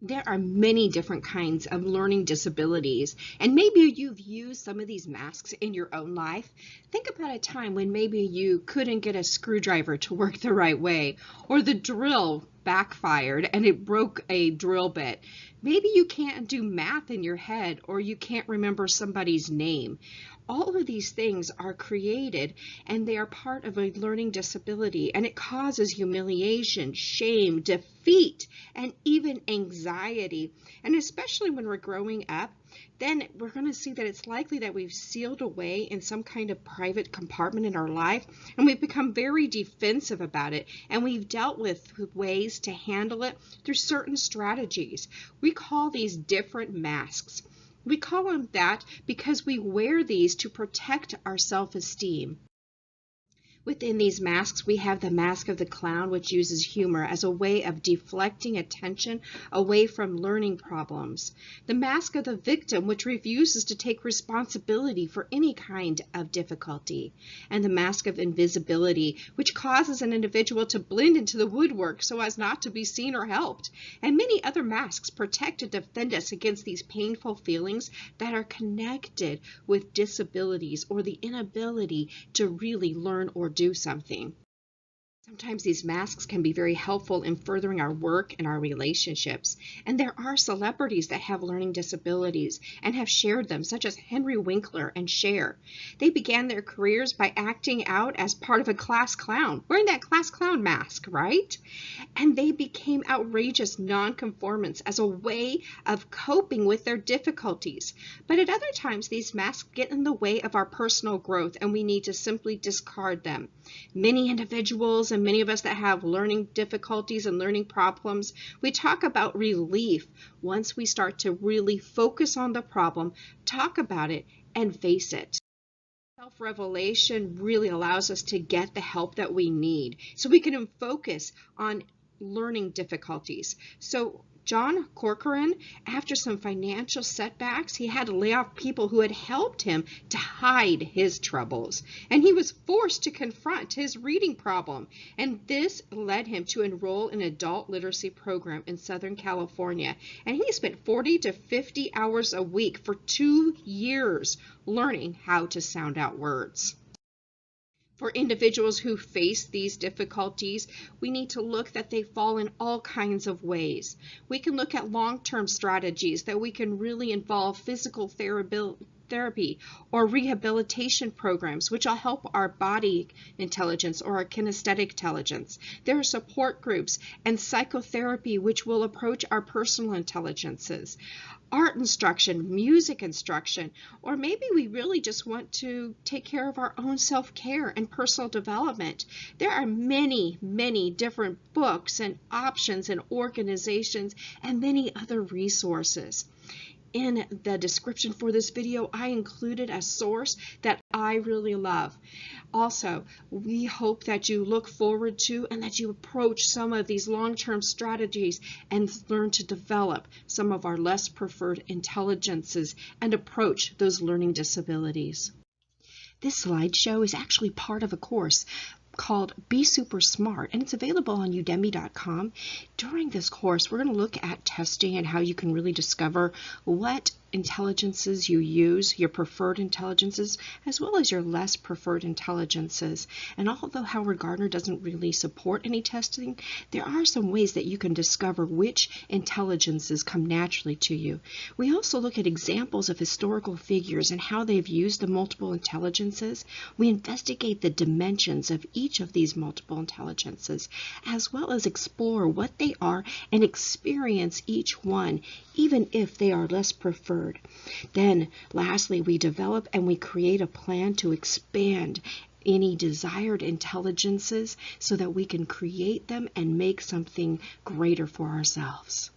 There are many different kinds of learning disabilities, and maybe you've used some of these masks in your own life. Think about a time when maybe you couldn't get a screwdriver to work the right way, or the drill backfired and it broke a drill bit. Maybe you can't do math in your head, or you can't remember somebody's name. All of these things are created and they are part of a learning disability, and it causes humiliation, shame, defeat, and even anxiety. And especially when we're growing up, then we're going to see that it's likely that we've sealed away in some kind of private compartment in our life, and we've become very defensive about it, and we've dealt with ways to handle it through certain strategies. We call these different masks. We call them that because we wear these to protect our self-esteem. Within these masks, we have the mask of the clown, which uses humor as a way of deflecting attention away from learning problems. The mask of the victim, which refuses to take responsibility for any kind of difficulty. And the mask of invisibility, which causes an individual to blend into the woodwork so as not to be seen or helped. And many other masks protect and defend us against these painful feelings that are connected with disabilities or the inability to really learn or do something. Sometimes these masks can be very helpful in furthering our work and our relationships. And there are celebrities that have learning disabilities and have shared them, such as Henry Winkler and Cher. They began their careers by acting out as part of a class clown, wearing that class clown mask, right? And they became outrageous nonconformants as a way of coping with their difficulties. But at other times, these masks get in the way of our personal growth, and we need to simply discard them. Many individuals and many of us that have learning difficulties and learning problems, we talk about relief once we start to really focus on the problem, talk about it, and face it. Self-revelation really allows us to get the help that we need so we can focus on learning difficulties. So John Corcoran, after some financial setbacks, he had to lay off people who had helped him to hide his troubles. And he was forced to confront his reading problem. And this led him to enroll in an adult literacy program in Southern California. And he spent 40 to 50 hours a week for 2 years learning how to sound out words. For individuals who face these difficulties, we need to look that they fall in all kinds of ways. We can look at long-term strategies that we can really involve physical therapy or rehabilitation programs, which will help our body intelligence or our kinesthetic intelligence. There are support groups and psychotherapy, which will approach our personal intelligences. Art instruction, music instruction, or maybe we really just want to take care of our own self-care and personal development. There are many, many different books and options and organizations and many other resources. In the description for this video, I included a source that I really love. Also, we hope that you look forward to and that you approach some of these long-term strategies and learn to develop some of our less preferred intelligences and approach those learning disabilities. This slideshow is actually part of a course called Be Super Smart, and it's available on udemy.com. During this course, we're going to look at testing and how you can really discover what intelligences you use, your preferred intelligences, as well as your less preferred intelligences. And although Howard Gardner doesn't really support any testing, there are some ways that you can discover which intelligences come naturally to you. We also look at examples of historical figures and how they've used the multiple intelligences. We investigate the dimensions of each of these multiple intelligences, as well as explore what they are and experience each one, even if they are less preferred. Then, lastly, we develop and we create a plan to expand any desired intelligences so that we can create them and make something greater for ourselves.